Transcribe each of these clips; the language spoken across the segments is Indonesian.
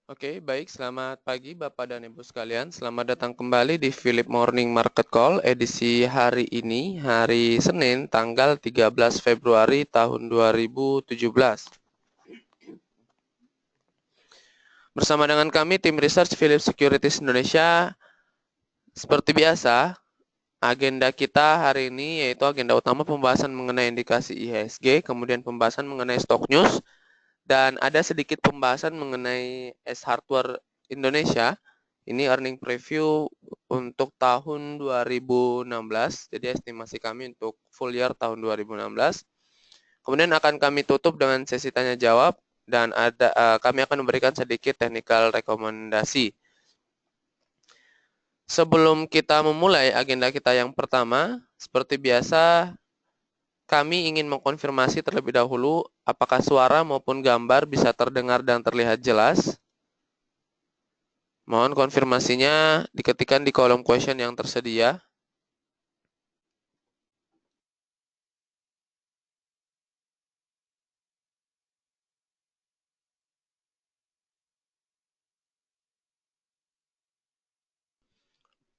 Oke, baik. Selamat pagi Bapak dan Ibu sekalian. Selamat datang kembali di Philip Morning Market Call edisi hari ini, hari Senin, tanggal 13 Februari tahun 2017. Bersama dengan kami, tim research Philip Securities Indonesia, seperti biasa, agenda kita hari ini yaitu agenda utama pembahasan mengenai indikasi IHSG, kemudian pembahasan mengenai stock news, dan ada sedikit pembahasan mengenai S-Hardware Indonesia. Ini earning preview untuk tahun 2016, jadi estimasi kami untuk full year tahun 2016. Kemudian akan kami tutup dengan sesi tanya jawab dan kami akan memberikan sedikit technical rekomendasi. Sebelum kita memulai agenda kita yang pertama, seperti biasa kami ingin mengkonfirmasi terlebih dahulu apakah suara maupun gambar bisa terdengar dan terlihat jelas. Mohon konfirmasinya diketikkan di kolom question yang tersedia.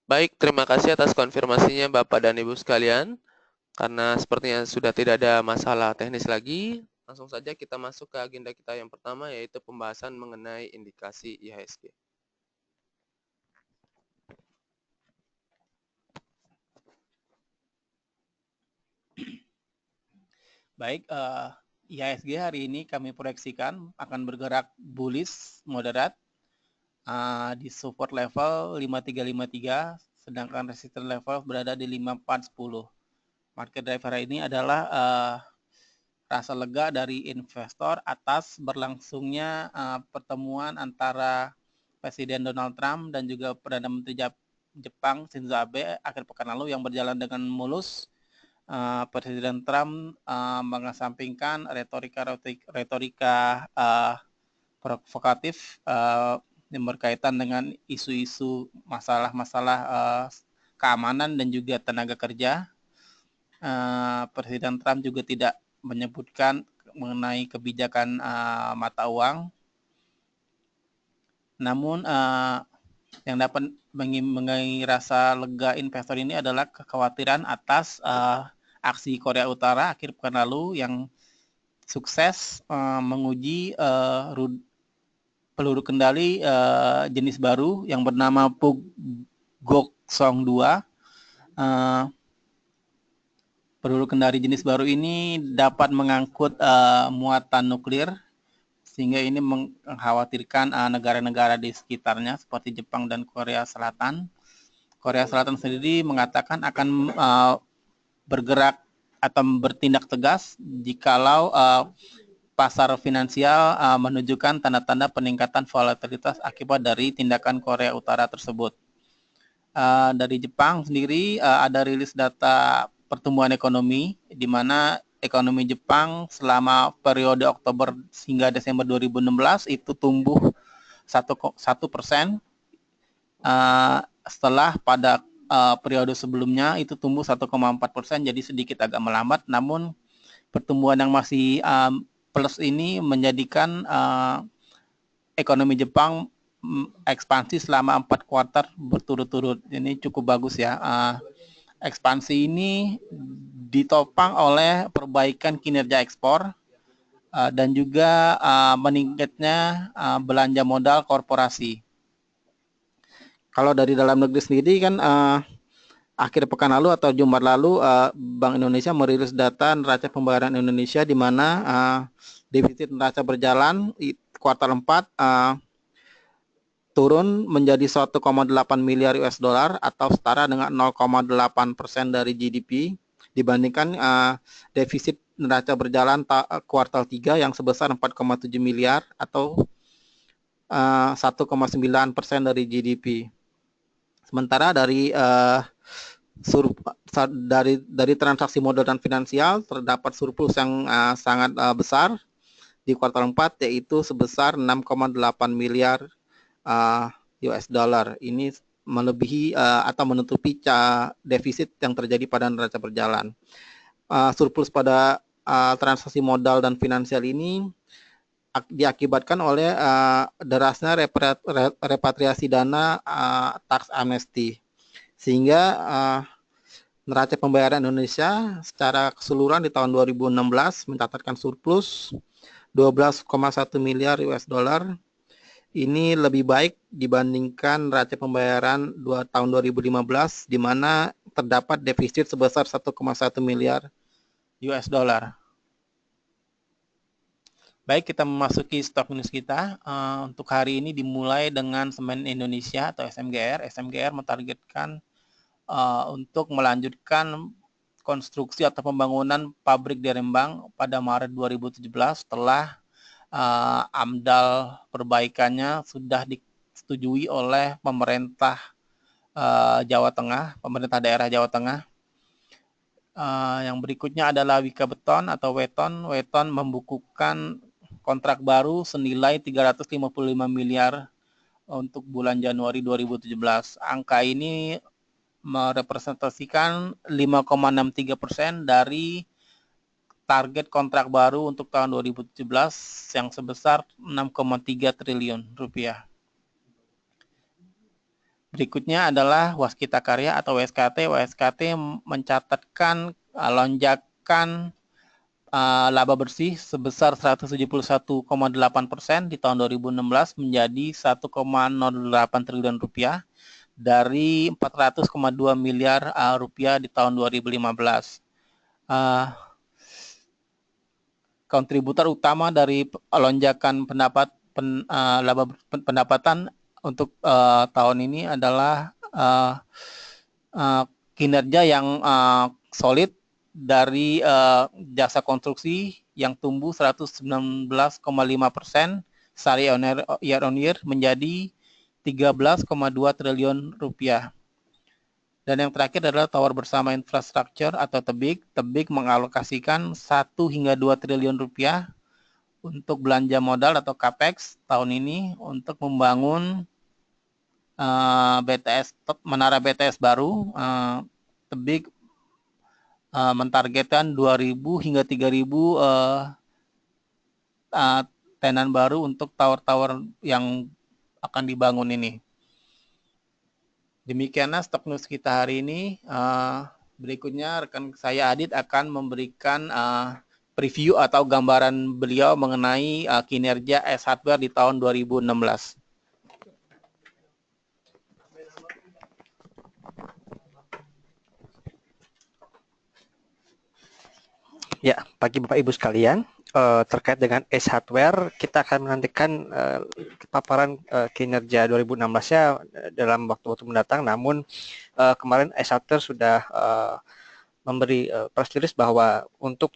Baik, terima kasih atas konfirmasinya Bapak dan Ibu sekalian. Karena sepertinya sudah tidak ada masalah teknis lagi, langsung saja kita masuk ke agenda kita yang pertama, yaitu pembahasan mengenai indikasi IHSG. Baik, IHSG hari ini kami proyeksikan akan bergerak bullish moderat di support level 5353, sedangkan resistance level berada di 5410. Market driver ini adalah rasa lega dari investor atas berlangsungnya pertemuan antara Presiden Donald Trump dan juga Perdana Menteri Jepang Shinzo Abe akhir pekan lalu yang berjalan dengan mulus. Presiden Trump mengesampingkan retorika provokatif yang berkaitan dengan isu-isu masalah-masalah keamanan dan juga tenaga kerja. Presiden Trump juga tidak menyebutkan mengenai kebijakan mata uang. Namun yang dapat mengenai rasa lega investor ini adalah kekhawatiran atas aksi Korea Utara akhir pekan lalu yang sukses menguji peluru kendali jenis baru yang bernama Puggok-Song 2. Peluru kendali jenis baru ini dapat mengangkut muatan nuklir, sehingga ini mengkhawatirkan negara-negara di sekitarnya seperti Jepang dan Korea Selatan. Korea Selatan sendiri mengatakan akan bergerak atau bertindak tegas jikalau pasar finansial menunjukkan tanda-tanda peningkatan volatilitas akibat dari tindakan Korea Utara tersebut. Dari Jepang sendiri ada rilis data pertumbuhan ekonomi, di mana ekonomi Jepang selama periode Oktober hingga Desember 2016 itu tumbuh 1%. Setelah pada periode sebelumnya itu tumbuh 1,4%, jadi sedikit agak melambat. Namun pertumbuhan yang masih plus ini menjadikan ekonomi Jepang ekspansi selama 4 kuartal berturut-turut. Ini cukup bagus ya. Ekspansi ini ditopang oleh perbaikan kinerja ekspor dan juga meningkatnya belanja modal korporasi. Kalau dari dalam negeri sendiri kan akhir pekan lalu atau Jumat lalu Bank Indonesia merilis data neraca pembayaran Indonesia, di mana defisit neraca berjalan kuartal 4 turun menjadi 1,8 miliar US dollar atau setara dengan 0,8% dari GDP, dibandingkan defisit neraca berjalan kuartal 3 yang sebesar 4,7 miliar atau 1,9% dari GDP. Sementara dari transaksi modal dan finansial terdapat surplus yang sangat besar di kuartal 4, yaitu sebesar 6,8 miliar US dollar. Ini melebihi atau menutupi defisit yang terjadi pada neraca berjalan. Surplus pada transaksi modal dan finansial ini diakibatkan oleh derasnya repatriasi dana tax amnesty, sehingga neraca pembayaran Indonesia secara keseluruhan di tahun 2016 mencatatkan surplus 12,1 miliar US dollar. Ini lebih baik dibandingkan neraca pembayaran tahun 2015 di mana terdapat defisit sebesar 1,1 miliar US dollar. Baik, kita memasuki stok news kita. Untuk hari ini dimulai dengan Semen Indonesia atau SMGR. SMGR mentargetkan untuk melanjutkan konstruksi atau pembangunan pabrik di Rembang pada Maret 2017 setelah AMDAL perbaikannya sudah disetujui oleh pemerintah Jawa Tengah, pemerintah daerah Jawa Tengah. Yang berikutnya adalah Wika Beton atau Weton. Weton membukukan kontrak baru senilai 355 miliar untuk bulan Januari 2017. Angka ini merepresentasikan 5,63% dari target kontrak baru untuk tahun 2017 yang sebesar 6,3 triliun rupiah. Berikutnya adalah Waskita Karya atau WSKT. WSKT mencatatkan lonjakan laba bersih sebesar 171,8% di tahun 2016 menjadi 1,08 triliun rupiah dari 400,2 miliar rupiah di tahun 2015. Kontributor utama dari lonjakan laba pendapatan untuk tahun ini adalah kinerja yang solid dari jasa konstruksi yang tumbuh 119,5% year on year menjadi 13,2 triliun rupiah. Dan yang terakhir adalah Tower Bersama Infrastruktur atau TEBIK. TEBIK mengalokasikan 1 hingga 2 triliun rupiah untuk belanja modal atau CAPEX tahun ini untuk membangun menara BTS baru. TEBIK mentargetkan 2.000 hingga 3.000 tenan baru untuk tower-tower yang akan dibangun ini. Demikianlah stok news kita hari ini. Berikutnya rekan saya Adit akan memberikan preview atau gambaran beliau mengenai kinerja S Hardware di tahun 2016. Ya, bagi Bapak Ibu sekalian, terkait dengan S Hardware, kita akan menantikan paparan kinerja 2016-nya dalam waktu-waktu mendatang. Namun kemarin S Hardware sudah memberi press release bahwa untuk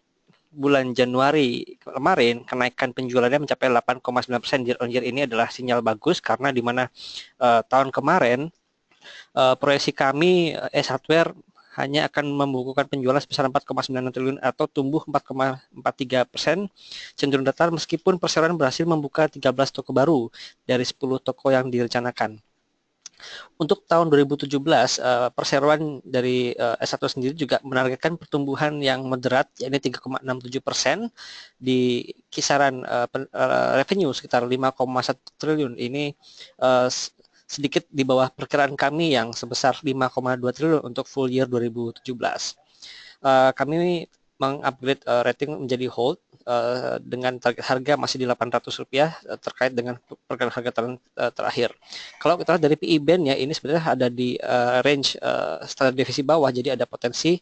bulan Januari kemarin kenaikan penjualannya mencapai 8,9% year on year. Ini adalah sinyal bagus karena di mana tahun kemarin proyeksi kami S Hardware hanya akan membukukan penjualan sebesar 4,9 triliun atau tumbuh 4,43%, cenderung datar meskipun perseroan berhasil membuka 13 toko baru dari 10 toko yang direncanakan. Untuk tahun 2017, perseroan dari S1 sendiri juga menargetkan pertumbuhan yang moderat, yakni 3,67%, di kisaran revenue sekitar 5,1 triliun. Ini sedikit di bawah perkiraan kami yang sebesar 5,2 triliun untuk full year 2017. Kami mengupgrade rating menjadi hold dengan target harga masih di Rp800 terkait dengan perkiraan harga terakhir. Kalau kita lihat dari PE band ya, ini sebenarnya ada di range standar divisi bawah, jadi ada potensi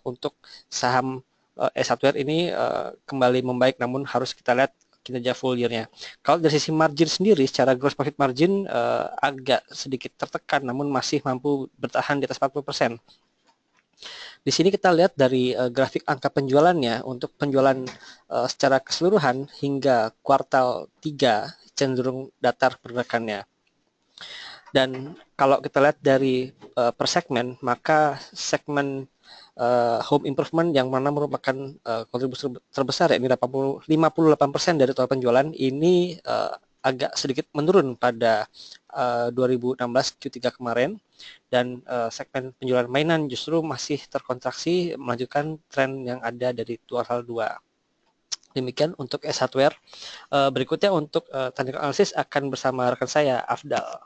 untuk saham S Hardware ini kembali membaik, namun harus kita lihat kinerja full year-nya. Kalau dari sisi margin sendiri, secara gross profit margin agak sedikit tertekan, namun masih mampu bertahan di atas 40%. Di sini kita lihat dari grafik angka penjualannya. Untuk penjualan secara keseluruhan hingga kuartal 3 cenderung datar pergerakannya. Dan kalau kita lihat dari per segmen, maka segmen home improvement yang mana merupakan kontribusi terbesar, yakni 58% dari total penjualan ini agak sedikit menurun pada 2016 Q3 kemarin, dan segmen penjualan mainan justru masih terkontraksi melanjutkan tren yang ada dari kuartal 2. Demikian untuk S Hardware. Berikutnya untuk technical analysis akan bersama rekan saya, Afdal.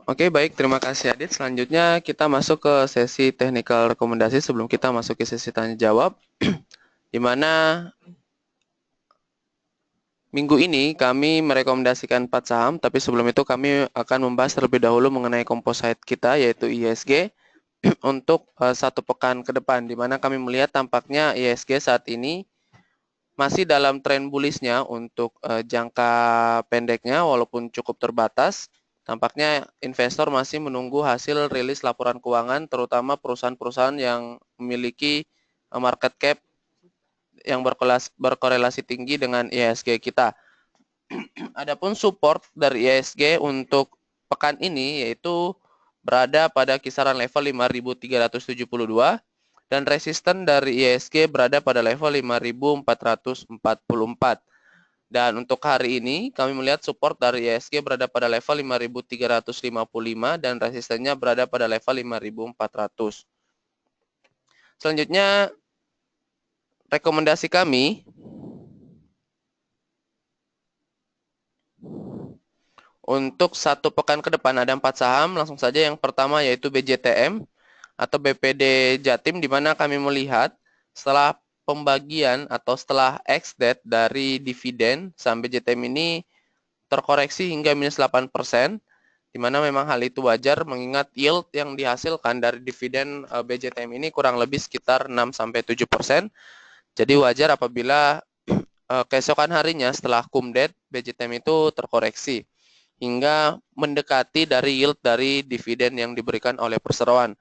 Oke, baik. Terima kasih, Adit. Selanjutnya kita masuk ke sesi technical rekomendasi sebelum kita masuk ke sesi tanya-jawab. Di mana minggu ini kami merekomendasikan 4 saham, tapi sebelum itu kami akan membahas terlebih dahulu mengenai composite kita, yaitu IHSG, untuk 1 pekan ke depan, di mana kami melihat tampaknya IHSG saat ini masih dalam tren bullish-nya untuk jangka pendeknya, walaupun cukup terbatas. Tampaknya investor masih menunggu hasil rilis laporan keuangan, terutama perusahaan-perusahaan yang memiliki market cap yang berkorelasi tinggi dengan IHSG kita. Adapun support dari IHSG untuk pekan ini yaitu berada pada kisaran level 5.372 dan resisten dari IHSG berada pada level 5.444. Dan untuk hari ini kami melihat support dari IHSG berada pada level 5.355 dan resistennya berada pada level 5.400. Selanjutnya rekomendasi kami untuk 1 pekan ke depan ada 4 saham, langsung saja yang pertama yaitu BJTM atau BPD Jatim, di mana kami melihat setelah pembagian atau setelah ex-date dari dividen, saham BJTM ini terkoreksi hingga minus 8%, di mana memang hal itu wajar mengingat yield yang dihasilkan dari dividen BJTM ini kurang lebih sekitar 6-7%. Jadi wajar apabila keesokan harinya setelah cum-date BJTM itu terkoreksi hingga mendekati dari yield dari dividen yang diberikan oleh perseroan.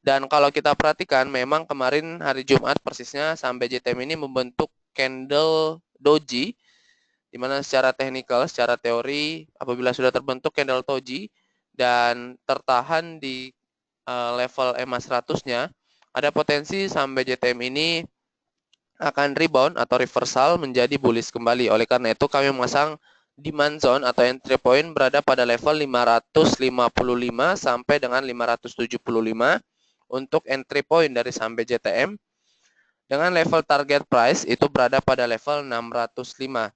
Dan kalau kita perhatikan, memang kemarin hari Jumat persisnya saham BJTM ini membentuk candle doji, di mana secara teknikal, secara teori, apabila sudah terbentuk candle doji dan tertahan di level EMA 100-nya, ada potensi saham BJTM ini akan rebound atau reversal menjadi bullish kembali. Oleh karena itu, kami memasang demand zone atau entry point berada pada level 555 sampai dengan 575 untuk entry point dari saham BJTM, dengan level target price itu berada pada level 605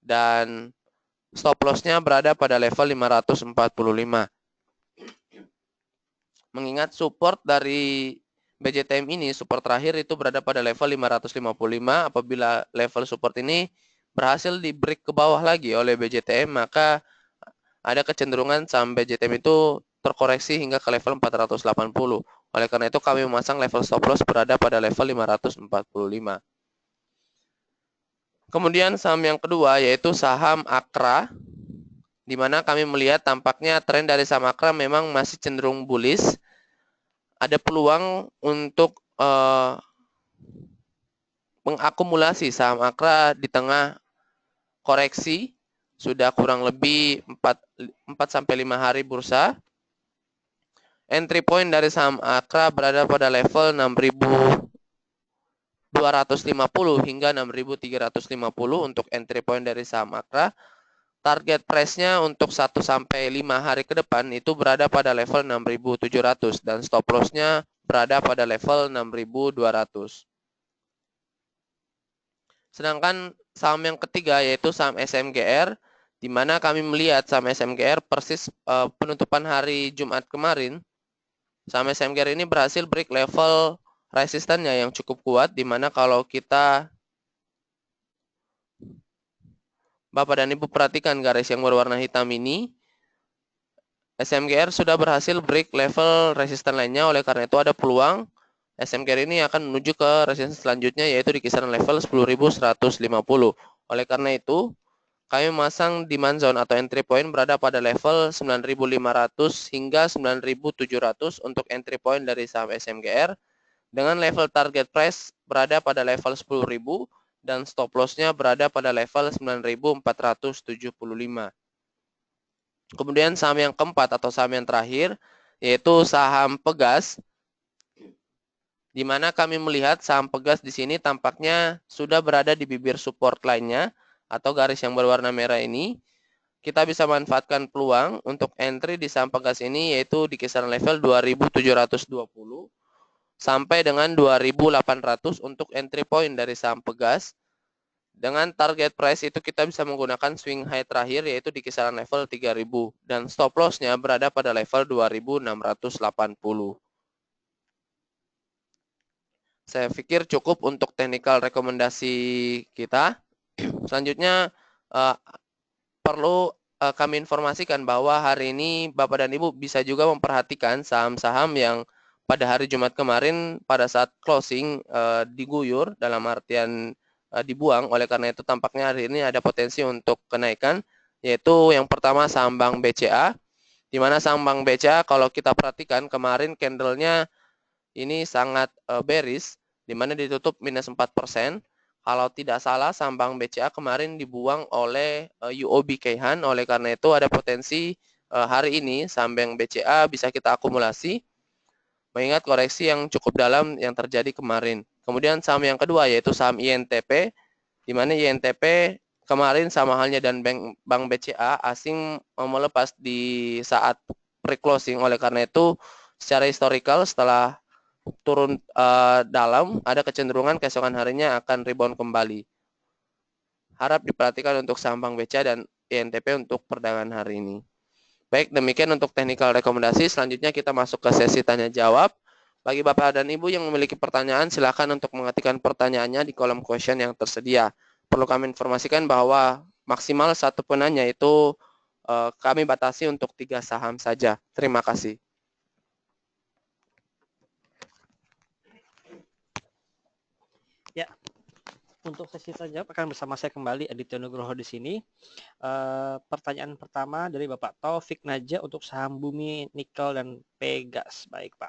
dan stop loss-nya berada pada level 545. Mengingat support dari BJTM ini, support terakhir itu berada pada level 555. Apabila level support ini berhasil di break ke bawah lagi oleh BJTM, maka ada kecenderungan saham BJTM itu terkoreksi hingga ke level 480. Oleh karena itu kami memasang level stop loss berada pada level 545. Kemudian saham yang kedua yaitu saham Akra, di mana kami melihat tampaknya tren dari saham Akra memang masih cenderung bullish. Ada peluang untuk mengakumulasi saham Akra di tengah koreksi sudah kurang lebih 4-5 hari bursa. Entry point dari saham Akra berada pada level 6.250 hingga 6.350 untuk entry point dari saham Akra. Target price-nya untuk 1-5 hari ke depan itu berada pada level 6.700 dan stop loss-nya berada pada level 6.200. Sedangkan saham yang ketiga yaitu saham SMGR, di mana kami melihat saham SMGR persis penutupan hari Jumat kemarin, saham SMGR ini berhasil break level resistannya yang cukup kuat, di mana kalau kita Bapak dan Ibu perhatikan garis yang berwarna hitam ini, SMGR sudah berhasil break level resisten lainnya, oleh karena itu ada peluang SMGR ini akan menuju ke resisten selanjutnya yaitu di kisaran level 10.150. Oleh karena itu, kami memasang demand zone atau entry point berada pada level 9.500 hingga 9.700 untuk entry point dari saham SMGR, dengan level target price berada pada level 10.000 dan stop loss-nya berada pada level 9.475. Kemudian saham yang keempat atau saham yang terakhir yaitu saham Pegas, di mana kami melihat saham Pegas di sini tampaknya sudah berada di bibir support line-nya atau garis yang berwarna merah ini. Kita bisa manfaatkan peluang untuk entry di saham Pegas ini yaitu di kisaran level 2.720 sampai dengan 2.800 untuk entry point dari saham Pegas. Dengan target price itu kita bisa menggunakan swing high terakhir yaitu di kisaran level 3.000 dan stop loss-nya berada pada level 2.680. Saya pikir cukup untuk technical rekomendasi kita. Selanjutnya perlu kami informasikan bahwa hari ini Bapak dan Ibu bisa juga memperhatikan saham-saham yang pada hari Jumat kemarin pada saat closing diguyur, dalam artian dibuang. Oleh karena itu tampaknya hari ini ada potensi untuk kenaikan, yaitu yang pertama saham Bank BCA, di mana saham Bank BCA kalau kita perhatikan kemarin candle-nya ini sangat bearish, di mana ditutup minus 4%. Kalau tidak salah, saham Bank BCA kemarin dibuang oleh UOB Kay Han. Oleh karena itu ada potensi hari ini saham Bank BCA bisa kita akumulasi, mengingat koreksi yang cukup dalam yang terjadi kemarin. Kemudian saham yang kedua yaitu saham INTP, di mana INTP kemarin sama halnya dan Bank BCA asing melepas di saat pre-closing. Oleh karena itu secara historical setelah turun dalam, ada kecenderungan keesokan harinya akan rebound kembali. Harap diperhatikan untuk saham Bank BCA dan INTP untuk perdagangan hari ini. Baik, demikian untuk technical rekomendasi. Selanjutnya kita masuk ke sesi tanya jawab. Bagi Bapak dan Ibu yang memiliki pertanyaan, silakan untuk mengetikkan pertanyaannya di kolom question yang tersedia. Perlu kami informasikan bahwa maksimal satu penanya itu kami batasi untuk 3 saham saja. Terima kasih. Ya, untuk sesi tanya jawab akan bersama saya kembali Aditya Nugroho di sini. Pertanyaan pertama dari Bapak Taufik Naja untuk saham Bumi, Nikel, dan Pegas. Baik, Pak.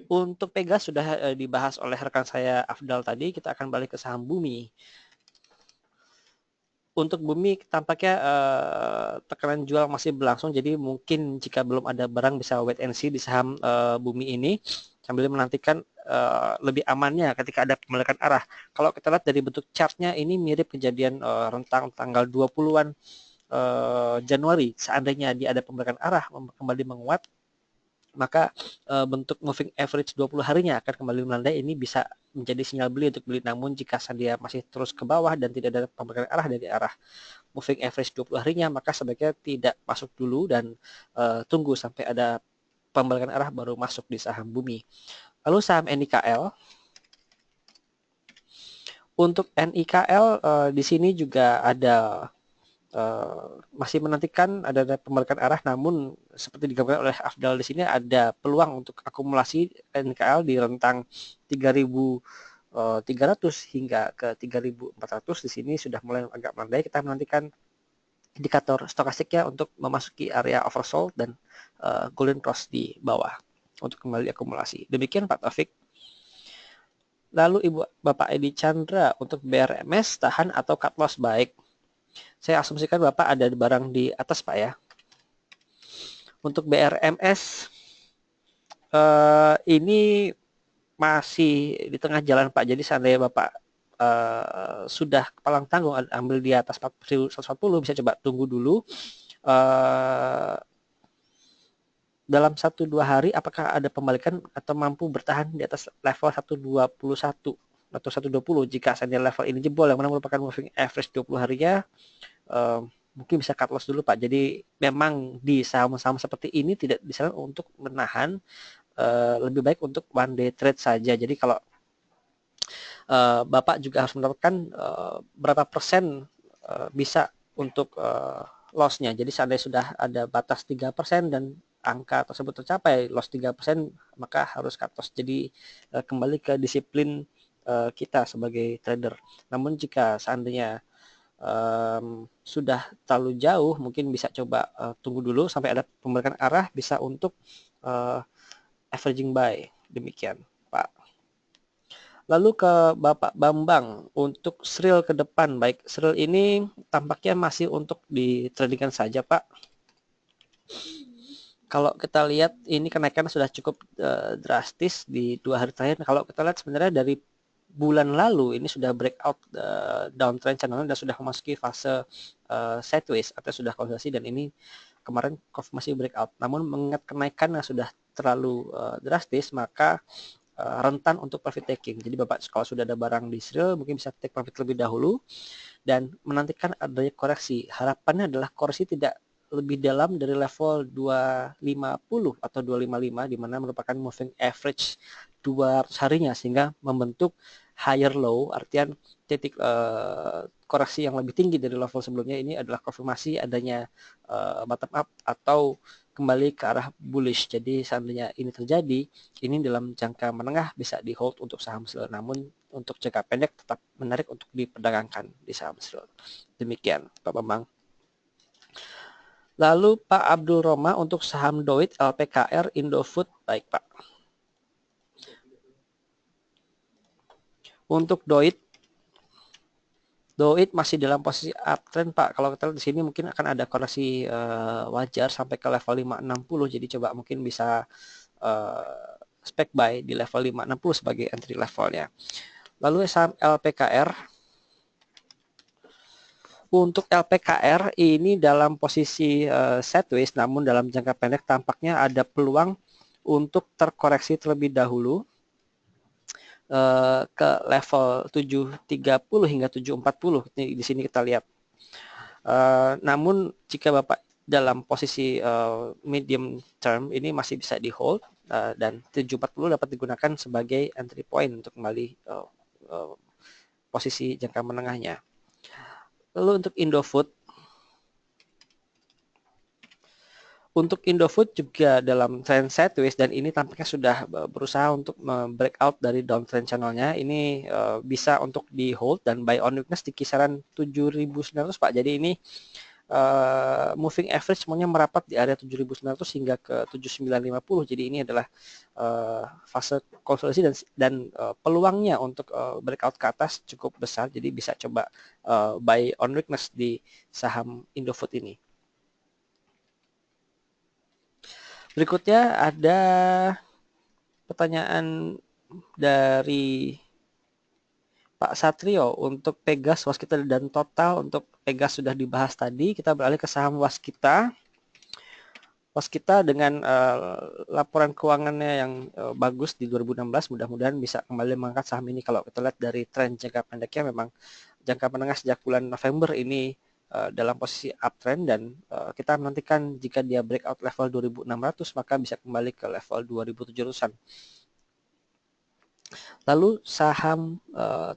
Untuk Pegas sudah dibahas oleh rekan saya Afdal tadi, kita akan balik ke saham Bumi. Untuk Bumi tampaknya tekanan jual masih berlangsung, jadi mungkin jika belum ada barang bisa wait and see di saham Bumi ini sambil menantikan lebih amannya ketika ada pembalikan arah. Kalau kita lihat dari bentuk chartnya ini mirip kejadian rentang tanggal 20-an Januari. Seandainya dia ada pembalikan arah kembali menguat, maka bentuk moving average 20 harinya akan kembali melandai. Ini bisa menjadi sinyal beli untuk beli. Namun jika dia masih terus ke bawah dan tidak ada pembalikan arah dari arah moving average 20 harinya, maka sebaiknya tidak masuk dulu dan tunggu sampai ada pembalikan arah baru masuk di saham Bumi. Lalu saham NIKL. Untuk NIKL di sini juga ada masih menantikan ada pembalikan arah, namun seperti digambarkan oleh Afdal di sini ada peluang untuk akumulasi NKL di rentang 3.300 hingga ke 3.400. Di sini sudah mulai agak melandai. Kita menantikan indikator stokastiknya untuk memasuki area oversold dan golden cross di bawah untuk kembali akumulasi. Demikian Pak Taufik. Lalu Bapak Edi Chandra untuk BRMS tahan atau cut loss? Baik. Saya asumsikan Bapak ada barang di atas, Pak, ya. Untuk BRMS ini masih di tengah jalan, Pak. Jadi seandainya Bapak sudah kepalang tanggung ambil di atas 140, bisa coba tunggu dulu. Dalam 1-2 hari apakah ada pembalikan atau mampu bertahan di atas level 121 atau 120. Jika seandainya level ini jebol, yang mana merupakan moving average 20 harinya, mungkin bisa cut loss dulu, Pak. Jadi memang di saham-saham seperti ini tidak disarankan untuk menahan, lebih baik untuk one day trade saja. Jadi kalau Bapak juga harus mendapatkan berapa persen bisa untuk loss-nya. Jadi seandainya sudah ada batas 3% dan angka tersebut tercapai loss 3%, maka harus cut loss. Jadi kembali ke disiplin kita sebagai trader. Namun jika seandainya sudah terlalu jauh, mungkin bisa coba tunggu dulu sampai ada pembalikan arah, bisa untuk averaging buy. Demikian, Pak. Lalu ke Bapak Bambang untuk Sril ke depan. Baik, Sril ini tampaknya masih untuk ditradingkan saja, Pak. Kalau kita lihat ini kenaikan sudah cukup drastis di 2 hari terakhir. Kalau kita lihat sebenarnya dari bulan lalu ini sudah breakout downtrend channel dan sudah memasuki fase sideways atau sudah konsolidasi, dan ini kemarin konfirmasi breakout. Namun mengingat kenaikan yang sudah terlalu drastis, maka rentan untuk profit taking. Jadi Bapak kalau sudah ada barang di Sril mungkin bisa take profit lebih dahulu dan menantikan adanya koreksi. Harapannya adalah koreksi tidak lebih dalam dari level 250 atau 255 di mana merupakan moving average 200 harinya, sehingga membentuk higher low, artian titik koreksi yang lebih tinggi dari level sebelumnya. Ini adalah konfirmasi adanya bottom up atau kembali ke arah bullish. Jadi seandainya ini terjadi, ini dalam jangka menengah bisa di hold untuk saham Sril, namun untuk jangka pendek tetap menarik untuk diperdagangkan di saham Sril. Demikian Pak Bambang. Lalu Pak Abdul Roma untuk saham Doit, LPKR, Indofood. Baik Pak. Untuk Doit masih dalam posisi uptrend Pak. Kalau kita lihat di sini mungkin akan ada koreksi wajar sampai ke level 560. Jadi coba mungkin bisa spec buy di level 560 sebagai entry levelnya. Lalu saham LPKR. Untuk LPKR ini dalam posisi sideways, namun dalam jangka pendek tampaknya ada peluang untuk terkoreksi terlebih dahulu ke level 730 hingga 740. Di sini kita lihat. Namun jika Bapak dalam posisi medium term ini masih bisa di hold dan 740 dapat digunakan sebagai entry point untuk kembali posisi jangka menengahnya. Lalu untuk Indofood. Untuk Indofood juga dalam trend sideways dan ini tampaknya sudah berusaha untuk breakout dari downtrend channelnya. Ini bisa untuk di hold dan buy on weakness di kisaran 7.900 Pak. Jadi ini moving average semuanya merapat di area 7.900 hingga ke 7.950. Jadi ini adalah fase konsolidasi dan peluangnya untuk breakout ke atas cukup besar. Jadi bisa coba buy on weakness di saham Indofood ini. Berikutnya ada pertanyaan dari Pak Satrio untuk Pegas, Waskita dan Total. Untuk Pegas sudah dibahas tadi, kita beralih ke saham Waskita. Waskita dengan laporan keuangannya yang bagus di 2016, mudah-mudahan bisa kembali mengangkat saham ini. Kalau kita lihat dari tren jangka pendeknya, memang jangka menengah sejak bulan November ini dalam posisi uptrend dan kita menantikan jika dia breakout level 2600 maka bisa kembali ke level 2700-an. Lalu saham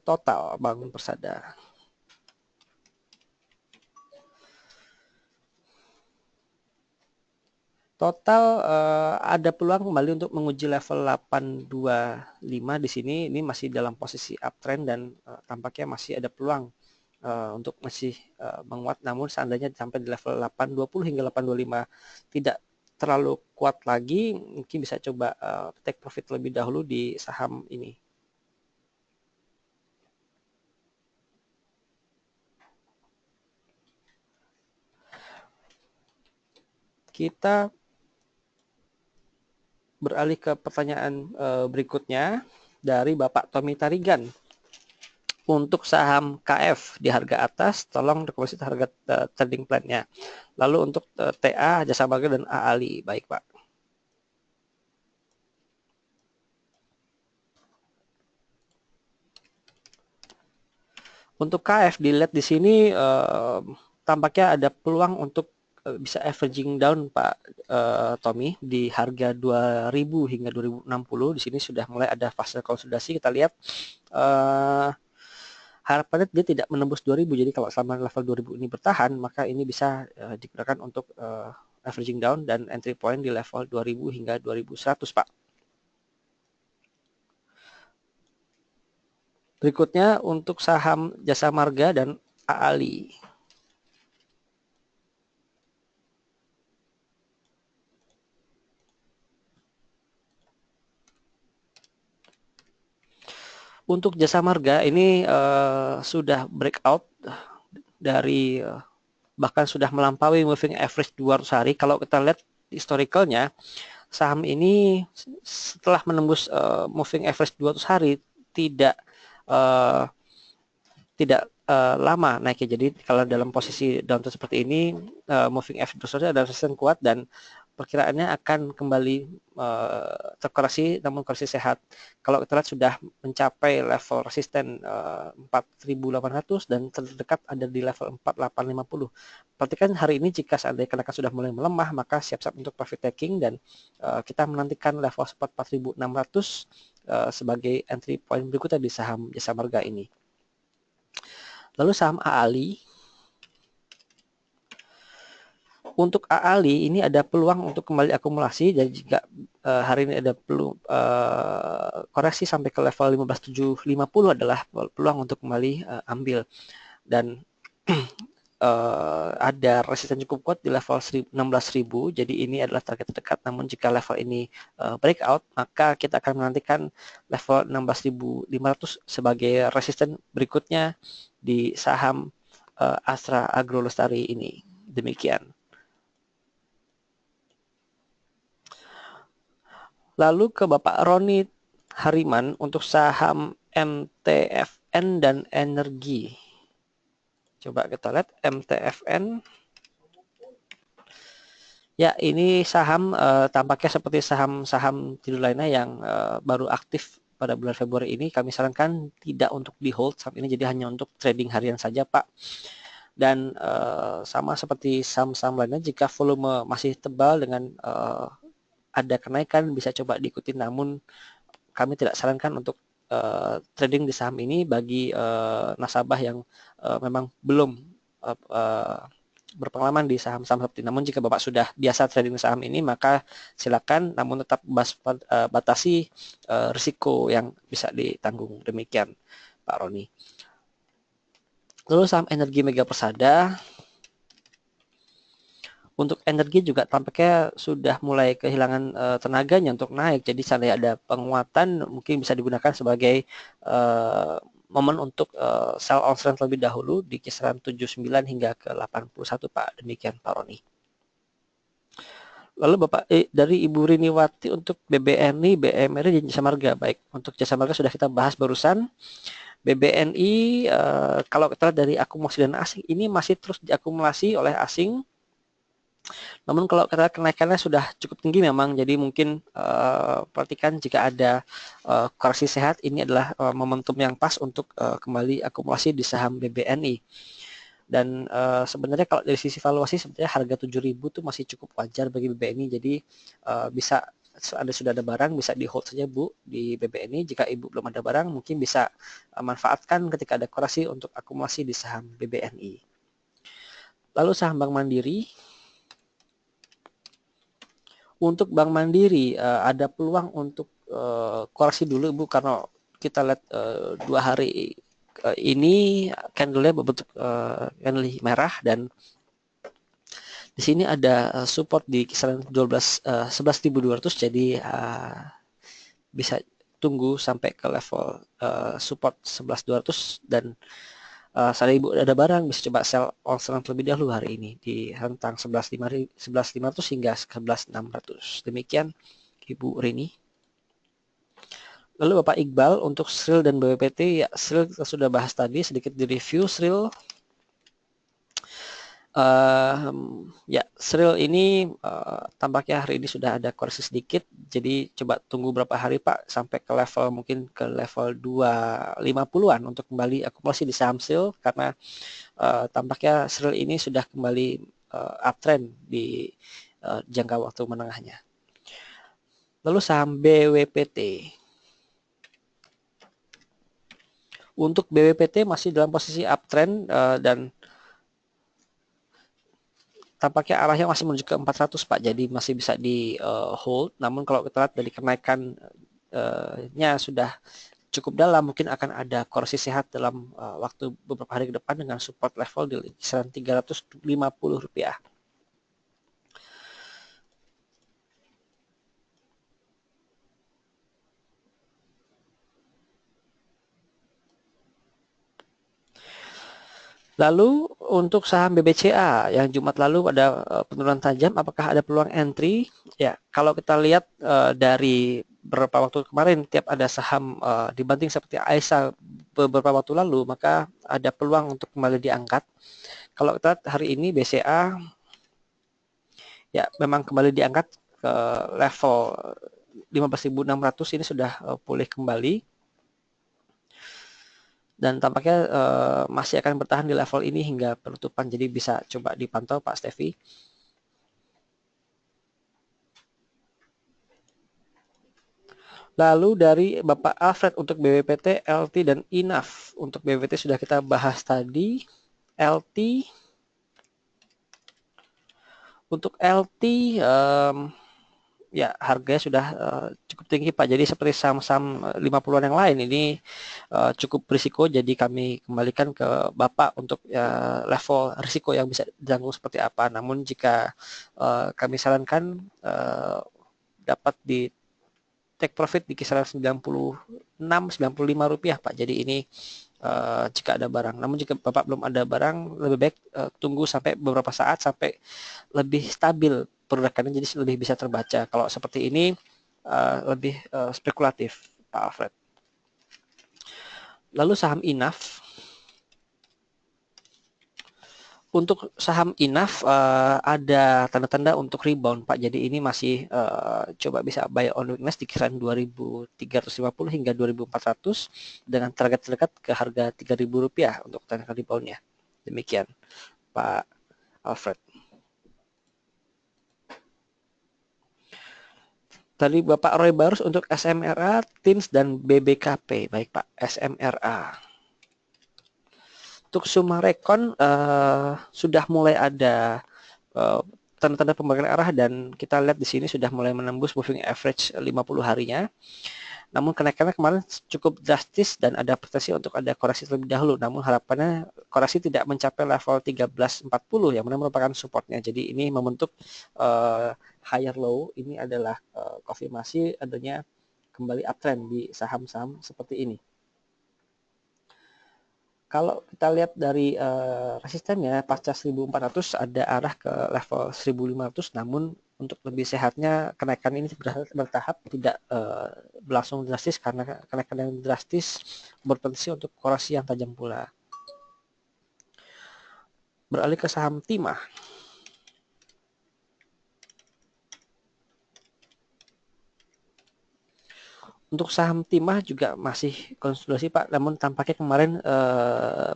Total Bangun Persada. Total ada peluang kembali untuk menguji level 825 di sini. Ini masih dalam posisi uptrend dan tampaknya masih ada peluang untuk masih menguat. Namun seandainya sampai di level 820 hingga 825 tidak terlalu kuat lagi, mungkin bisa coba take profit lebih dahulu di saham ini. Kita beralih ke pertanyaan berikutnya dari Bapak Tommy Tarigan. Untuk saham KF di harga atas, tolong rekomendasi harga trading plan-nya. Lalu untuk TA, Jasa Marga, dan AALI. Baik, Pak. Untuk KF dilihat di sini tampaknya ada peluang untuk bisa averaging down Pak Tommy di harga 2000 hingga 2060. Di sini sudah mulai ada fase konsolidasi. Kita lihat harapannya dia tidak menembus 2000. Jadi kalau selama level 2000 ini bertahan, maka ini bisa digunakan untuk averaging down dan entry point di level 2000 hingga 2100, Pak. Berikutnya untuk saham Jasa Marga dan AALI. Untuk jasa marga ini sudah breakout dari bahkan sudah melampaui moving average 200 hari. Kalau kita lihat historicalnya, saham ini setelah menembus moving average 200 hari tidak uh, lama naiknya. Jadi kalau dalam posisi downtrend seperti ini, moving average 200 hari ada resisten kuat dan perkiraannya akan kembali terkoreksi, namun koreksi sehat. Kalau kita lihat sudah mencapai level resisten 4.800 dan terdekat ada di level 4.850. Perhatikan hari ini jika seandainya kenaikan sudah mulai melemah, maka siap-siap untuk profit taking dan kita menantikan level support 4.600 sebagai entry point berikutnya di saham jasa marga ini. Lalu saham AALI. Untuk AALI ini ada peluang untuk kembali akumulasi, dan jika hari ini ada koreksi sampai ke level 15.750 adalah peluang untuk kembali ambil, dan ada resisten cukup kuat di level 16.000, jadi ini adalah target terdekat. Namun jika level ini breakout, maka kita akan menantikan level 16.500 sebagai resisten berikutnya di saham Astra Agro Lestari ini. Demikian. Lalu ke Bapak Roni Hariman untuk saham MTFN dan energi. Coba kita lihat MTFN. Ya, ini saham tampaknya seperti saham-saham tidur lainnya yang baru aktif pada bulan Februari ini. Kami sarankan tidak untuk di hold saat ini, jadi hanya untuk trading harian saja, Pak. Dan sama seperti saham-saham lainnya, jika volume masih tebal dengan ada kenaikan bisa coba diikuti, namun kami tidak sarankan untuk trading di saham ini bagi nasabah yang memang belum berpengalaman di saham-saham seperti ini. Namun jika Bapak sudah biasa trading saham ini, maka silakan, namun tetap batasi risiko yang bisa ditanggung. Demikian Pak Roni. Lalu saham energi Mega Persada. Untuk energi juga tampaknya sudah mulai kehilangan tenaganya untuk naik. Jadi seandainya ada penguatan, mungkin bisa digunakan sebagai momen untuk sell on trend terlebih dahulu di kisaran 79 hingga ke 81, Pak. Demikian Pak Roni. Lalu Bapak dari Ibu Riniwati untuk BBNI, BMRI, dan Jasa Marga. Baik, untuk Jasa Marga sudah kita bahas barusan. BBNI kalau kita lihat dari akumulasi dana asing, ini masih terus diakumulasi oleh asing. Namun kalau kita kenaikannya sudah cukup tinggi memang, jadi mungkin perhatikan jika ada koreksi sehat, ini adalah momentum yang pas untuk kembali akumulasi di saham BBNI. Dan sebenarnya kalau dari sisi valuasi, sebenarnya harga 7.000 itu masih cukup wajar bagi BBNI, jadi bisa sudah ada barang bisa di hold saja Bu di BBNI. Jika Ibu belum ada barang, mungkin bisa manfaatkan ketika ada koreksi untuk akumulasi di saham BBNI. Lalu saham Bank Mandiri. Untuk Bank Mandiri ada peluang untuk koreksi dulu Bu, karena kita lihat 2 hari ini candle-nya berbentuk candle merah, dan di sini ada support di kisaran 11.200, jadi bisa tunggu sampai ke level support 11.200, dan saat Ibu ada barang bisa coba sell on terlebih dahulu hari ini di rentang 11.500 hingga 11.600. Demikian Ibu Rini. Lalu Bapak Iqbal untuk SRIL dan BWPT. Ya, SRIL kita sudah bahas tadi, sedikit di review SRIL. Ya, SRIL ini tampaknya hari ini sudah ada koreksi sedikit, jadi coba tunggu berapa hari Pak sampai ke level mungkin ke level 250-an untuk kembali akumulasi di saham SRIL, karena tampaknya SRIL ini sudah kembali uptrend di jangka waktu menengahnya. Lalu saham BWPT. Untuk BWPT masih dalam posisi uptrend dan tampaknya arahnya masih menuju ke 400 Pak, jadi masih bisa di hold. Namun kalau kita lihat dari kenaikannya sudah cukup dalam, mungkin akan ada koreksi sehat dalam waktu beberapa hari ke depan dengan support level di kisaran Rp350. Lalu untuk saham BBCA yang Jumat lalu ada penurunan tajam, apakah ada peluang entry? Ya, kalau kita lihat dari beberapa waktu kemarin, tiap ada saham dibanding seperti AISA beberapa waktu lalu, maka ada peluang untuk kembali diangkat. Kalau kita lihat hari ini BCA, ya memang kembali diangkat ke level 15.600, ini sudah pulih kembali. Dan tampaknya masih akan bertahan di level ini hingga penutupan, jadi bisa coba dipantau Pak Stevi. Lalu dari Bapak Alfred untuk BBPT, LT, dan INAF. Untuk BBPT sudah kita bahas tadi. LT, untuk LT ya harganya sudah cukup tinggi Pak, jadi seperti saham-saham 50-an yang lain ini cukup berisiko, jadi kami kembalikan ke Bapak untuk level risiko yang bisa dijangkau seperti apa. Namun jika kami sarankan dapat di take profit di kisaran 96-95 rupiah Pak, jadi ini jika ada barang. Namun jika Bapak belum ada barang, lebih baik tunggu sampai beberapa saat sampai lebih stabil pergerakannya, jadi lebih bisa terbaca. Kalau seperti ini lebih spekulatif Pak Alfred. Lalu saham INAF. Untuk saham INAF ada tanda-tanda untuk rebound Pak. Jadi ini masih coba bisa buy on weakness di kisaran 2.350 hingga 2.400 dengan target terdekat ke harga 3.000 rupiah untuk tanda reboundnya. Demikian Pak Alfred. Tadi Bapak Roy Barus untuk SMRA, TINS, dan BBKP. Baik Pak, SMRA. Untuk Sumarekon sudah mulai ada tanda-tanda pembalikan arah dan kita lihat di sini sudah mulai menembus moving average 50 harinya. Namun kenaikannya kemarin cukup drastis dan ada potensi untuk ada koreksi terlebih dahulu. Namun harapannya koreksi tidak mencapai level 1340 yang merupakan supportnya. Jadi ini membentuk higher low. Ini adalah konfirmasi adanya kembali uptrend di saham-saham seperti ini. Kalau kita lihat dari resistennya pasca 1400 ada arah ke level 1500, namun untuk lebih sehatnya kenaikan ini bertahap, tidak berlangsung drastis karena kenaikan yang drastis berpotensi untuk koreksi yang tajam pula. Beralih ke saham Timah. Untuk saham Timah juga masih konsolidasi Pak, namun tampaknya kemarin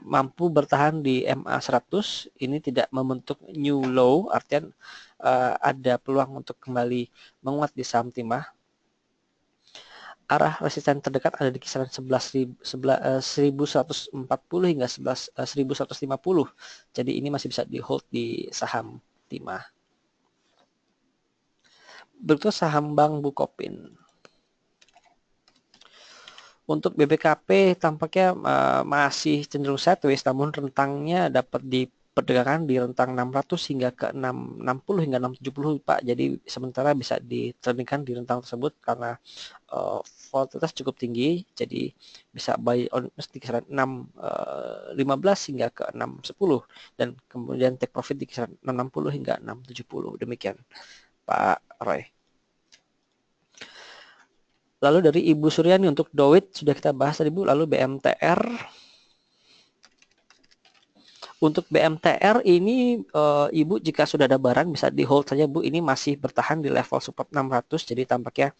mampu bertahan di MA100. Ini tidak membentuk new low, artinya ada peluang untuk kembali menguat di saham Timah. Arah resisten terdekat ada di kisaran 11.140 hingga 11.150. Jadi ini masih bisa di hold di saham Timah. Berikut saham Bank Bukopin. Untuk BBKP tampaknya masih cenderung sideways, namun rentangnya dapat diperdagangkan di rentang 600 hingga ke 660 hingga 670 Pak. Jadi sementara bisa ditradingkan di rentang tersebut karena volatilitas cukup tinggi, jadi bisa buy on di kisaran 615 hingga ke 610 dan kemudian take profit di kisaran 660 hingga 670. Demikian Pak Roy. Lalu dari Ibu Suryani untuk Dowit sudah kita bahas tadi Bu. Lalu BMTR. Untuk BMTR ini Ibu jika sudah ada barang bisa di hold saja Bu. Ini masih bertahan di level support 600. Jadi tampaknya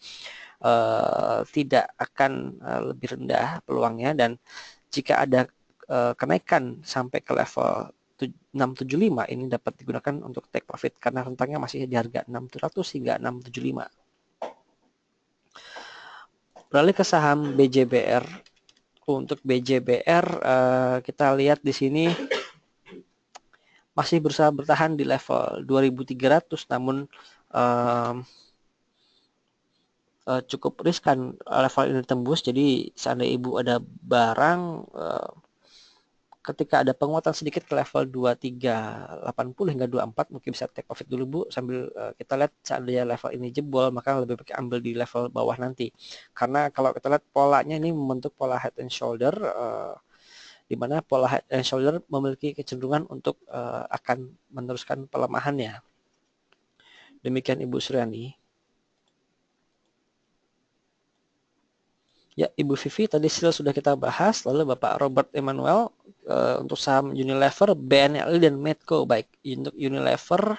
tidak akan lebih rendah peluangnya. Dan jika ada kenaikan sampai ke level 675 ini dapat digunakan untuk take profit karena rentangnya masih di harga 600 hingga 675. Beralih ke saham BJBR. Untuk BJBR kita lihat di sini masih berusaha bertahan di level 2.300, namun cukup riskan level ini tembus. Jadi seandainya Ibu ada barang ketika ada penguatan sedikit ke level 2380 hingga 24 mungkin bisa take profit dulu Bu, sambil kita lihat seandainya level ini jebol maka lebih baik ambil di level bawah nanti. Karena kalau kita lihat polanya ini membentuk pola head and shoulder di mana pola head and shoulder memiliki kecenderungan untuk akan meneruskan pelemahannya. Demikian Ibu Suryani. Ya, Ibu Vivi, tadi sudah kita bahas. Lalu Bapak Robert Emmanuel untuk saham Unilever, BNLI, dan Medco. Baik, untuk Unilever,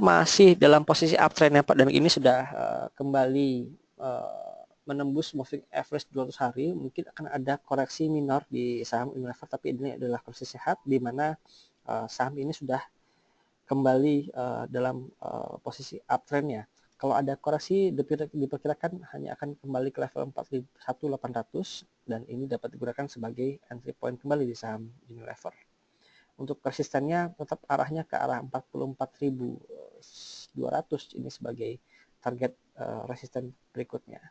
masih dalam posisi uptrend ya Pak, dan ini sudah kembali menembus moving average 200 hari. Mungkin akan ada koreksi minor di saham Unilever, tapi ini adalah koreksi sehat, di mana saham ini sudah kembali dalam posisi uptrendnya. Kalau ada koreksi diperkirakan hanya akan kembali ke level 41.800 dan ini dapat digunakan sebagai entry point kembali di saham Unilever. Untuk resistennya tetap arahnya ke arah 44.200 ini sebagai target resisten berikutnya.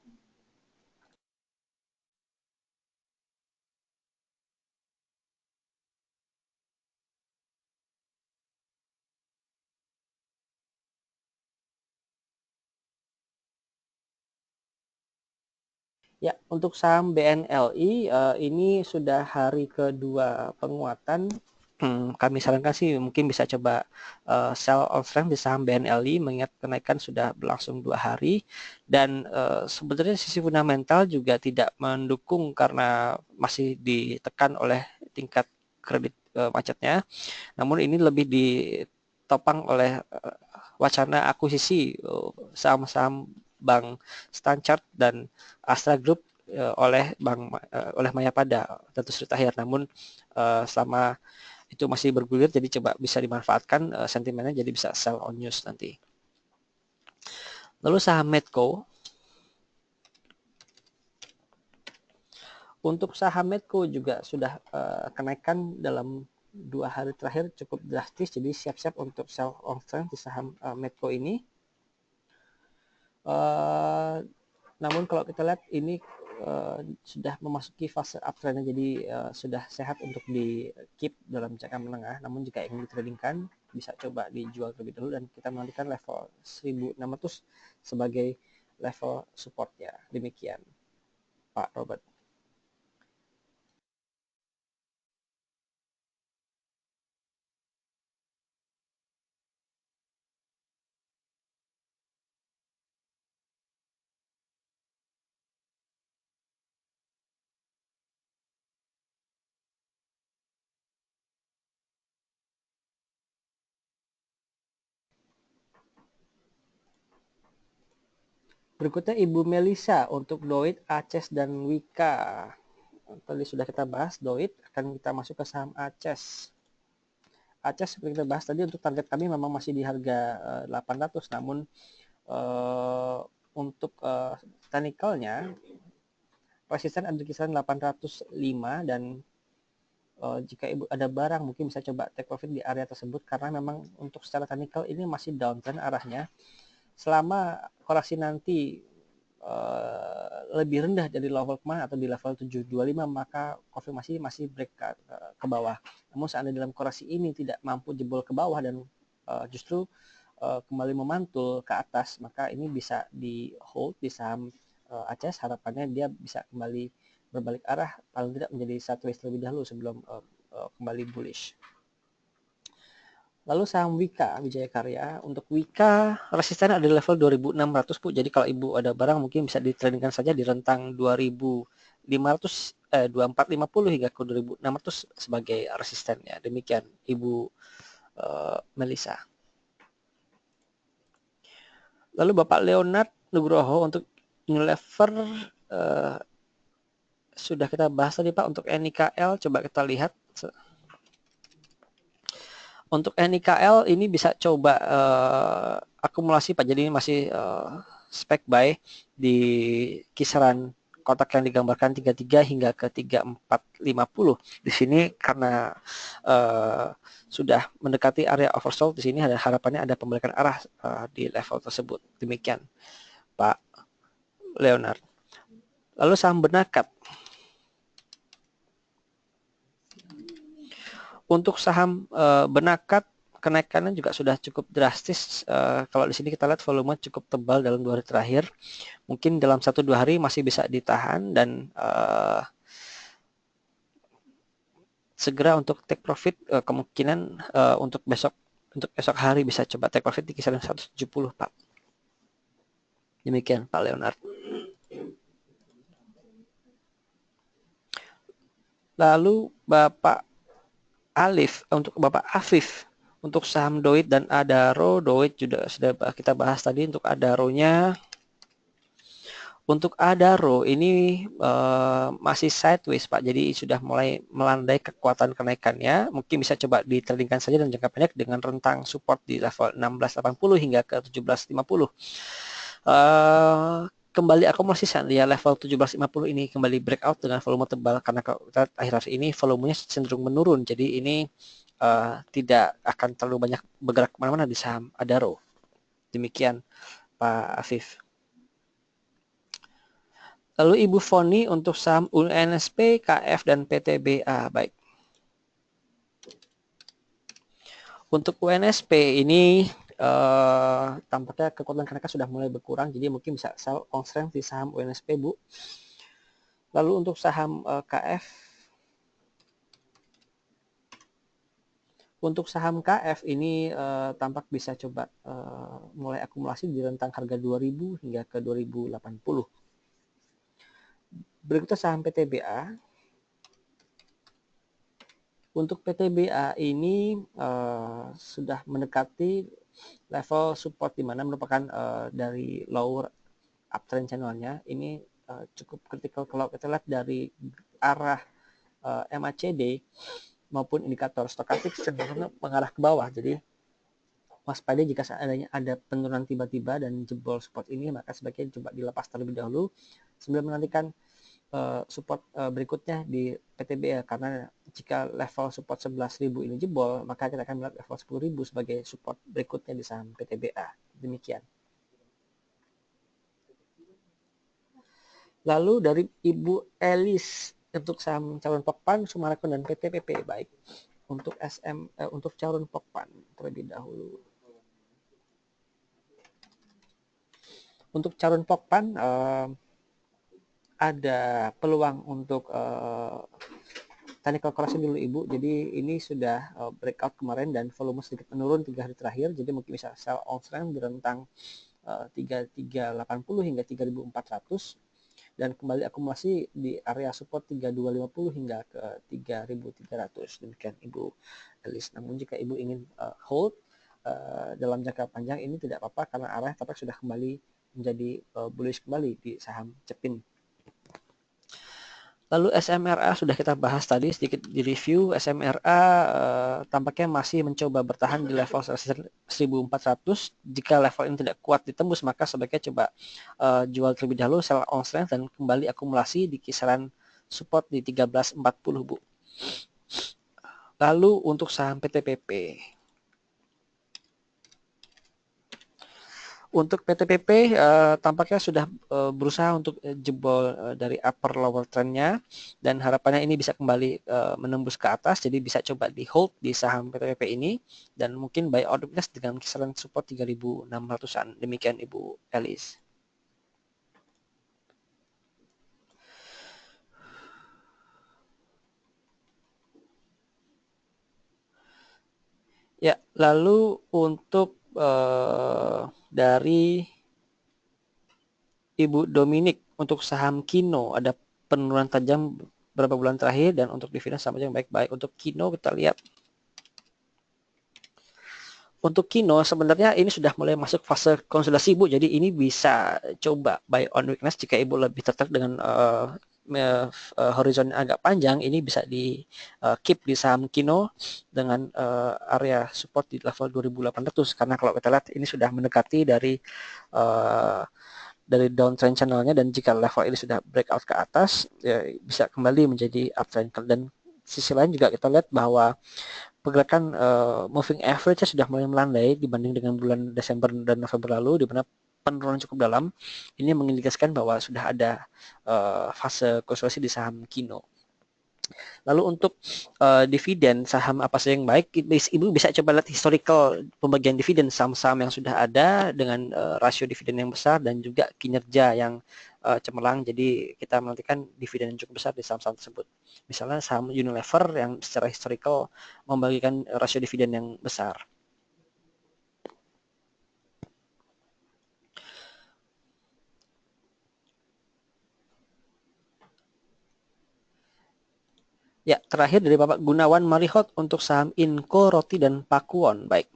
Ya, untuk saham BNLI ini sudah hari kedua penguatan. Kami sarankan sih mungkin bisa coba sell on strength di saham BNLI, mengingat kenaikan sudah berlangsung 2 hari dan sebenarnya sisi fundamental juga tidak mendukung karena masih ditekan oleh tingkat kredit macetnya. Namun ini lebih ditopang oleh wacana akuisisi saham-saham Bank Standard dan Astra Group oleh Mayapada dan Street Akhir. Namun selama itu masih bergulir, jadi coba bisa dimanfaatkan sentimennya, jadi bisa sell on news nanti. Lalu saham Medco. Untuk saham Medco juga sudah kenaikan dalam 2 hari terakhir cukup drastis, jadi siap-siap untuk sell on strength di saham Medco ini. Namun kalau kita lihat ini sudah memasuki fase uptrend, jadi sudah sehat untuk di keep dalam jangka menengah. Namun jika ingin ditradingkan bisa coba dijual terlebih dahulu dan kita menantikan level 1600 sebagai level support ya. Demikian Pak Robert. Berikutnya Ibu Melisa untuk Doit, Aces, dan Wika. Tadi sudah kita bahas Doit, akan kita masuk ke saham Aces. Aces seperti kita bahas tadi, untuk target kami memang masih di harga 800, namun untuk technicalnya resisten ada di kisaran 805 dan jika Ibu ada barang mungkin bisa coba take profit di area tersebut karena memang untuk secara technical ini masih downtrend arahnya. Selama koreksi nanti lebih rendah dari level kemarin atau di level 725, maka konfirmasi masih break ke bawah. Namun seandainya dalam koreksi ini tidak mampu jebol ke bawah dan justru kembali memantul ke atas, maka ini bisa di hold di saham Aces. Harapannya dia bisa kembali berbalik arah, paling tidak menjadi sideways terlebih dahulu sebelum kembali bullish. Lalu saham Wika, Wijaya Karya. Untuk Wika, resisten ada di level 2600 Bu. Jadi kalau Ibu ada barang mungkin bisa ditradingkan saja di rentang 2450 hingga ke 2600 sebagai resistennya. Demikian Ibu Melisa. Lalu Bapak Leonard Nugroho untuk Unilever sudah kita bahas tadi Pak. Untuk NIKL coba kita lihat. Untuk NIKL ini bisa coba akumulasi Pak, jadi ini masih spek buy di kisaran kotak yang digambarkan 33 hingga ke 3450. Di sini karena sudah mendekati area oversold, di sini ada harapannya ada pembalikan arah di level tersebut. Demikian Pak Leonard. Lalu saham Benakat. Untuk saham Benakat kenaikannya juga sudah cukup drastis. Kalau di sini kita lihat volume cukup tebal dalam 2 hari terakhir. Mungkin dalam 1-2 hari masih bisa ditahan dan segera untuk take profit, kemungkinan untuk esok hari bisa coba take profit di kisaran 170, Pak. Demikian Pak Leonard. Lalu Bapak Afif untuk saham Doit dan Adaro. Doit sudah kita bahas tadi. Untuk Adaro-nya, untuk Adaro ini masih sideways, Pak. Jadi sudah mulai melandai kekuatan kenaikannya. Mungkin bisa coba ditradingkan saja dalam jangka pendek dengan rentang support di level 1680 hingga ke 1750. Kembali akumulasi dia level 1750 ini kembali breakout dengan volume tebal, karena kalau kita akhir-akhir ini volumenya cenderung menurun. Jadi ini tidak akan terlalu banyak bergerak kemana-mana di saham Adaro. Demikian Pak Afif. Lalu Ibu Foni untuk saham UNSP, KF, dan PTBA. Baik. Untuk UNSP ini tampaknya kekuatan kenaikan sudah mulai berkurang, jadi mungkin bisa sell on strength di saham UNSP, Bu. Lalu untuk saham KF, untuk saham KF ini tampak bisa coba mulai akumulasi di rentang harga 2000 hingga ke 2080. Berikutnya saham PTBA. Untuk PTBA ini sudah mendekati level support, di mana merupakan dari lower uptrend channelnya. Ini cukup kritikal kalau kita lihat dari arah MACD maupun indikator stokastik cenderung mengarah ke bawah. Jadi waspada jika seandainya ada penurunan tiba-tiba dan jebol support ini, maka sebaiknya coba dilepas terlebih dahulu sebelum menantikan support berikutnya di PTBA, karena jika level support 11.000 ini jebol, maka kita akan melihat level 10.000 sebagai support berikutnya di saham PTBA. Demikian. Lalu dari Ibu Elis untuk saham Charun Pokpan, Summarecon, dan PTPP. Baik. Untuk untuk Charun Pokpan terlebih dahulu. Untuk Charun Pokpan ada peluang untuk technical correction dulu, Ibu. Jadi ini sudah breakout kemarin dan volume sedikit menurun 3 hari terakhir. Jadi mungkin bisa sell on strength di rentang 3380 hingga 3400 dan kembali akumulasi di area support 3250 hingga ke 3300. Demikian Ibu Elis. Namun jika Ibu ingin hold dalam jangka panjang ini tidak apa-apa, karena arah tapak sudah kembali menjadi bullish kembali di saham Cepin. Lalu SMRA sudah kita bahas tadi, sedikit di review. SMRA tampaknya masih mencoba bertahan di level 1400. Jika level ini tidak kuat ditembus, maka sebaiknya coba jual terlebih dahulu, sell on strength, dan kembali akumulasi di kisaran support di 1340, Bu. Lalu untuk saham PTPP. Untuk PTPP tampaknya sudah berusaha untuk jebol dari upper lower trendnya, dan harapannya ini bisa kembali menembus ke atas. Jadi bisa coba di hold di saham PTPP ini, dan mungkin buy out weakness dengan kisaran support 3600-an. Demikian Ibu Elis. Ya, lalu untuk dari Ibu Dominik untuk saham Kino ada penurunan tajam beberapa bulan terakhir, dan untuk dividen sama aja yang baik-baik. Untuk Kino kita lihat. Untuk Kino sebenarnya ini sudah mulai masuk fase konsolidasi, Bu. Jadi ini bisa coba buy on weakness jika Ibu lebih tertarik dengan horizon agak panjang. Ini bisa di keep di saham Kino dengan area support di level 2800, karena kalau kita lihat ini sudah mendekati dari downtrend channelnya, dan jika level ini sudah breakout ke atas ya bisa kembali menjadi uptrend. Dan sisi lain juga kita lihat bahwa pergerakan moving average sudah mulai melandai dibanding dengan bulan Desember dan November lalu, di mana penurunan cukup dalam. Ini mengindikasikan bahwa sudah ada fase konsolidasi di saham Kino. Lalu untuk dividen saham apa saja yang baik, Ibu bisa coba lihat historical pembagian dividen saham-saham yang sudah ada dengan rasio dividen yang besar dan juga kinerja yang cemerlang. Jadi kita menantikan dividen yang cukup besar di saham-saham tersebut. Misalnya saham Unilever yang secara historical membagikan rasio dividen yang besar. Ya, terakhir dari Bapak Gunawan Marihot untuk saham Inco, Roti, dan Pakuwon. Baik.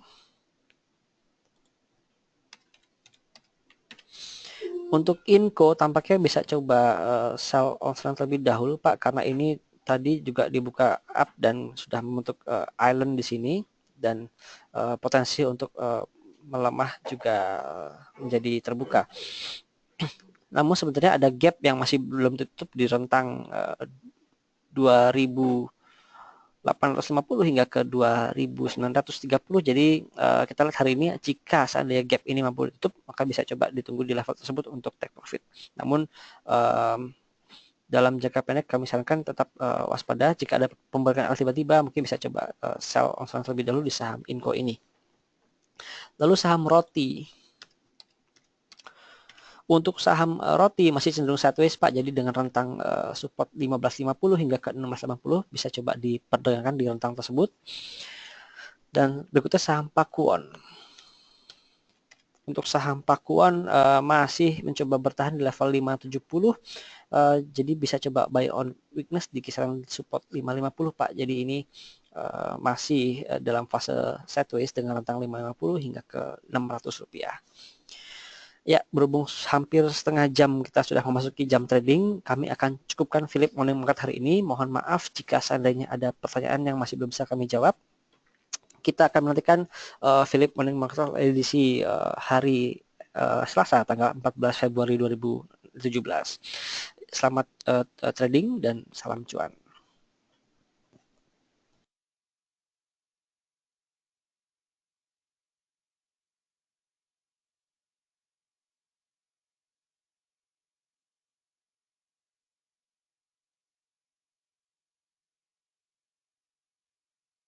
Untuk Inco tampaknya bisa coba sell on terlebih dahulu Pak, karena ini tadi juga dibuka up dan sudah membentuk island di sini, dan potensi untuk melemah juga menjadi terbuka. Namun sebenarnya ada gap yang masih belum tutup di rentang 2.850 hingga ke 2.930. Jadi kita lihat hari ini jika seandainya gap ini mampu ditutup, maka bisa coba ditunggu di level tersebut untuk take profit. Namun dalam jangka pendek kami sarankan tetap waspada. Jika ada pembalikan tiba-tiba, mungkin bisa coba sell on terlebih dahulu di saham Inco ini. Lalu saham Roti. Untuk saham Roti masih cenderung sideways Pak, jadi dengan rentang support 15.50 hingga ke 16.80 bisa coba diperdagangkan di rentang tersebut. Dan berikutnya saham Pakuwon. Untuk saham Pakuwon masih mencoba bertahan di level 570, jadi bisa coba buy on weakness di kisaran support 550 Pak. Jadi ini masih dalam fase sideways dengan rentang 550 hingga ke Rp600. Ya, berhubung hampir setengah jam kita sudah memasuki jam trading, kami akan cukupkan Philip Morning Market hari ini. Mohon maaf jika seandainya ada pertanyaan yang masih belum bisa kami jawab. Kita akan menantikan Philip Morning Market edisi hari Selasa tanggal 14 Februari 2017. Selamat trading dan salam cuan.